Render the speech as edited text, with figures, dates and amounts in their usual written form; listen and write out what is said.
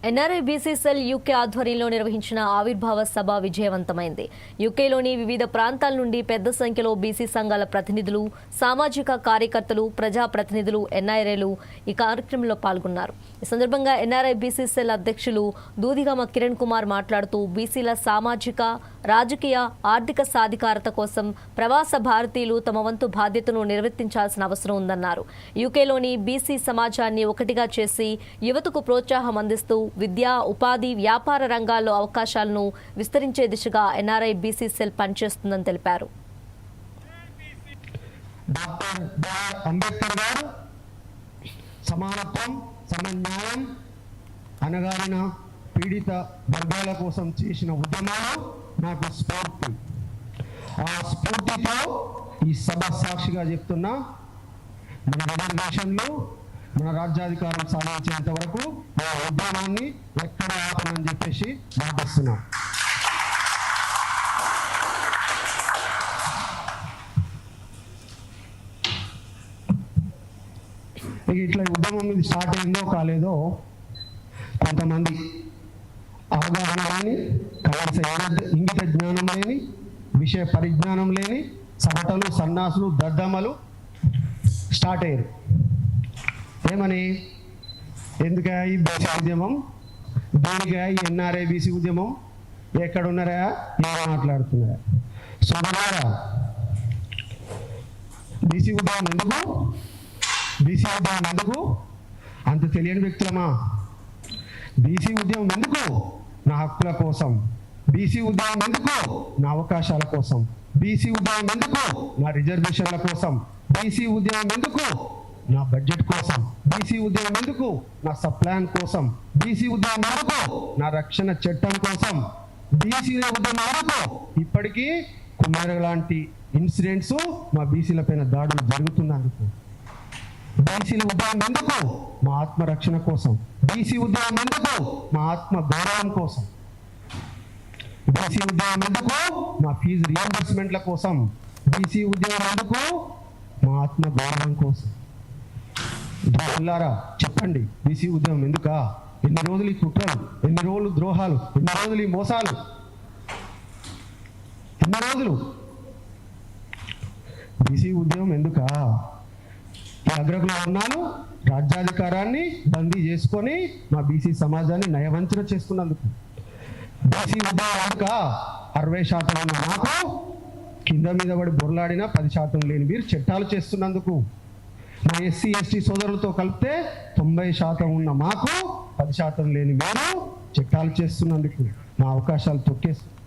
NRI BC cell UK ఆధ్వర్యంలో నిర్వహించిన ఆవిర్భావ సభ విజయవంతమైంది. యూకేలోని వివిధ ప్రాంతాల నుండి పెద్ద సంఖ్యలో బీసీ సంఘాల ప్రతినిధులు, సామాజిక కార్యకర్తలు, ప్రజాప్రతినిధులు, ఎన్ఆర్ఐలు ఈ కార్యక్రమంలో పాల్గొన్నారు. ఈ సందర్భంగా ఎన్ఆర్ఐ బీసీ సెల్ అధ్యక్షులు దూదిగామ కిరణ్ కుమార్ మాట్లాడుతూ బీసీల సామాజిక, రాజకీయ, ఆర్థిక సాధికారత కోసం ప్రవాస భారతీయులు తమ వంతు బాధ్యతను నిర్వర్తించాల్సిన అవసరం ఉందన్నారు. యూకేలోని బీసీ సమాజాన్ని ఒకటిగా చేసి యువతకు ప్రోత్సాహం అందిస్తూ విద్య, ఉపాధి, వ్యాపార రంగాల్లో అవకాశాలను విస్తరించే దిశగా ఎన్ఆర్ఐ బీసీ సెల్ పనిచేస్తుందని తెలిపారు. డాక్టర్ బిఆర్ అంబేద్కర్ గారు సమానత్వం, సమన్వయం, అనగారిన పీడిత వర్గాల కోసం చేసిన ఉద్యమాలు నాకు స్ఫూర్తి. ఆ స్ఫూర్తితో ఈ సభ సాక్షిగా చెప్తున్నా, మన రిజర్వేషన్లు మన రాజ్యాధికారం సాధించేంత వరకు ఆ ఉద్యమాన్ని ఎక్కడ ఆపనని చెప్పేసి మాటిస్తున్నాం. ఇట్లా ఉద్యమం మీద స్టార్ట్ అయిందో కాలేదో కొంతమంది అవగాహన లేని, కనీస ఇంగిత జ్ఞానం లేని, విషయ పరిజ్ఞానం లేని సగటలు, సన్నాసులు, దద్దమ్మలు స్టార్ట్ అయ్యారు. ఏమని, ఎందుకా ఈ బీసీ ఉద్యమం, దేనికా ఈ ఎన్ఆర్ఐ బీసీ ఉద్యమం, ఎక్కడున్నారా, ఏం మాట్లాడుతున్నారా? సోదరులారా, బీసీ ఉద్యమం ఎందుకు, బీసీ ఉద్యమం ఎందుకు? అంత తెలియని వ్యక్తులమా? బీసీ ఉద్యమం ఎందుకు? నా హక్కుల కోసం. బీసీ ఉద్యమం ఎందుకు? నా అవకాశాల కోసం. బీసీ ఉద్యమం ఎందుకు? నా రిజర్వేషన్ల కోసం. బీసీ ఉద్యమం ఎందుకు? నా బడ్జెట్ కోసం. బీసీ ఉద్యమం ఎందుకు? నా సప్లాన్ కోసం. బీసీ ఉద్యమం ఎందుకు? నా రక్షణ చట్టం కోసం. బీసీ ఉద్యమం ఎందుకు? ఇప్పటికీ కుమార లాంటి ఇన్సిడెంట్స్ మా బీసీల పైన దాడులు జరుగుతున్నందుకు. బీసీ ఉద్యమం ఎందుకు? మా ఆత్మరక్షణ కోసం. బీసీ ఉద్యమం ఎందుకు? మా ఆత్మ గౌరవం కోసం. బీసీ ఉద్యమం ఎందుకు? మా ఫీజు రియంబర్స్మెంట్ల కోసం. బీసీ ఉద్యమం ఎందుకు? మా ఆత్మ గౌరవం కోసం. చెప్పండి, బీసీ ఉద్యమం ఎందుకా? ఎన్ని రోజులు ఈ కుట్రలు, ఎన్ని రోజులు ద్రోహాలు, ఎన్ని రోజులు ఈ మోసాలు, ఎన్ని రోజులు? బీసీ ఉద్యమం ఎందుకా? ఈ అగ్రకుల వర్ణాలు రాజ్యాధికారాన్ని బందీ చేసుకొని మా బీసీ సమాజాన్ని నయవంచన చేస్తున్నందుకు. బీసీ ఉద్యమం ఎందుక? 60% ఉన్న మాకు కింద మీద పడి బొర్లాడిన 10% లేని వీరు చట్టాలు చేస్తున్నందుకు. మా ఎస్సీ ఎస్టీ సోదరులతో కలిపితే 90% ఉన్న మాకు 10% లేని వీరు చట్టాలు చేస్తున్నందుకు. మా అవకాశాలు తొక్కేస్తున్నారు.